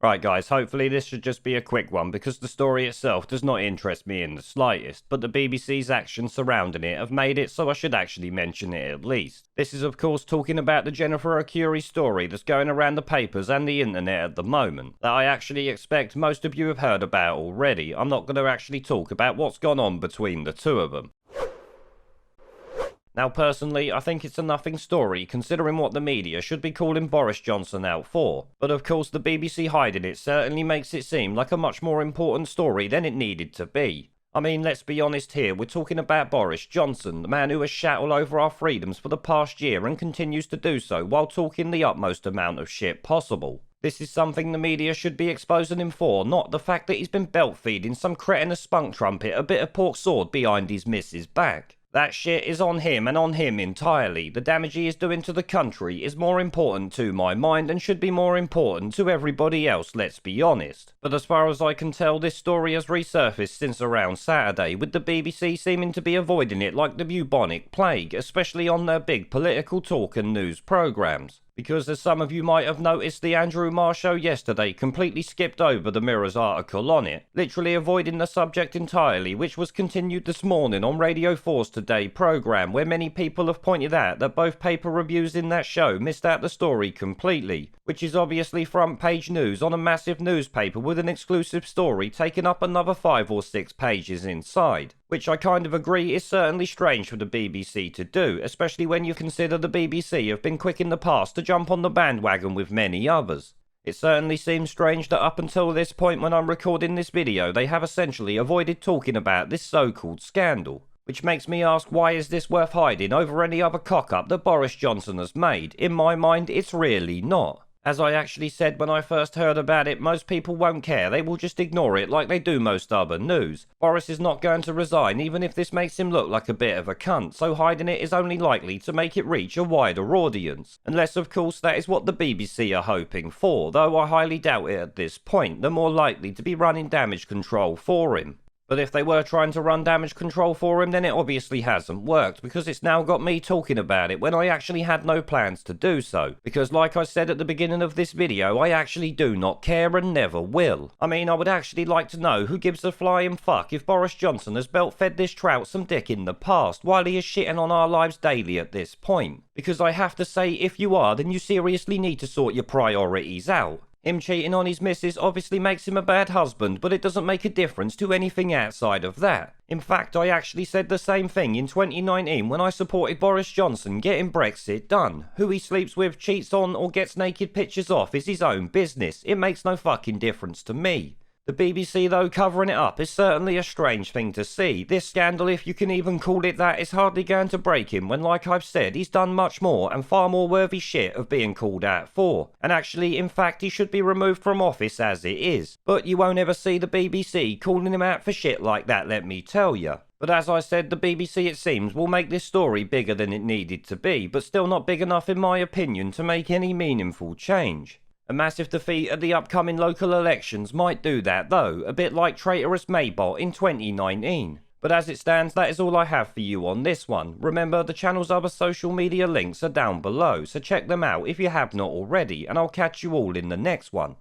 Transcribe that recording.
Right guys, hopefully this should just be a quick one because the story itself does not interest me in the slightest, but the BBC's actions surrounding it have made it so I should actually mention it at least. This is of course talking about the Jennifer Accuri story that's going around the papers and the internet at the moment, that I actually expect most of you have heard about already. I'm not going to actually talk about what's gone on between the two of them. Now personally, I think it's a nothing story considering what the media should be calling Boris Johnson out for, but of course the BBC hiding it certainly makes it seem like a much more important story than it needed to be. I mean, let's be honest here, we're talking about Boris Johnson, the man who has shat all over our freedoms for the past year and continues to do so while talking the utmost amount of shit possible. This is something the media should be exposing him for, not the fact that he's been belt feeding some cretin a spunk trumpet a bit of pork sword behind his missus' back. That shit is on him and on him entirely. The damage he is doing to the country is more important to my mind and should be more important to everybody else, let's be honest. But as far as I can tell, this story has resurfaced since around Saturday, with the BBC seeming to be avoiding it like the bubonic plague, especially on their big political talk and news programmes. Because as some of you might have noticed, the Andrew Marr show yesterday completely skipped over the Mirror's article on it, literally avoiding the subject entirely, which was continued this morning on Radio 4's Today programme, where many people have pointed out that both paper reviews in that show missed out the story completely, which is obviously front page news on a massive newspaper with an exclusive story taking up another 5 or 6 pages inside. Which I kind of agree is certainly strange for the BBC to do, especially when you consider the BBC have been quick in the past to jump on the bandwagon with many others. It certainly seems strange that up until this point when I'm recording this video, they have essentially avoided talking about this so-called scandal. Which makes me ask, why is this worth hiding over any other cock-up that Boris Johnson has made? In my mind, it's really not. As I actually said when I first heard about it, most people won't care, they will just ignore it like they do most other news. Boris is not going to resign even if this makes him look like a bit of a cunt, so hiding it is only likely to make it reach a wider audience. Unless of course that is what the BBC are hoping for, though I highly doubt it at this point. They're more likely to be running damage control for him. But if they were trying to run damage control for him, then it obviously hasn't worked, because it's now got me talking about it when I actually had no plans to do so. Because like I said at the beginning of this video, I actually do not care and never will. I mean, I would actually like to know who gives a flying fuck if Boris Johnson has belt fed this trout some dick in the past, while he is shitting on our lives daily at this point. Because I have to say, if you are, then you seriously need to sort your priorities out. Him cheating on his missus obviously makes him a bad husband, but it doesn't make a difference to anything outside of that. In fact, I actually said the same thing in 2019 when I supported Boris Johnson getting Brexit done. Who he sleeps with, cheats on, or gets naked pictures off is his own business. It makes no fucking difference to me. The BBC though covering it up is certainly a strange thing to see. This scandal, if you can even call it that, is hardly going to break him when, like I've said, he's done much more and far more worthy shit of being called out for. And actually, in fact, he should be removed from office as it is. But you won't ever see the BBC calling him out for shit like that, let me tell you. But as I said, the BBC, it seems, will make this story bigger than it needed to be, but still not big enough in my opinion to make any meaningful change. A massive defeat at the upcoming local elections might do that though, a bit like traitorous Maybot in 2019. But as it stands, that is all I have for you on this one. Remember, the channel's other social media links are down below, so check them out if you have not already, and I'll catch you all in the next one.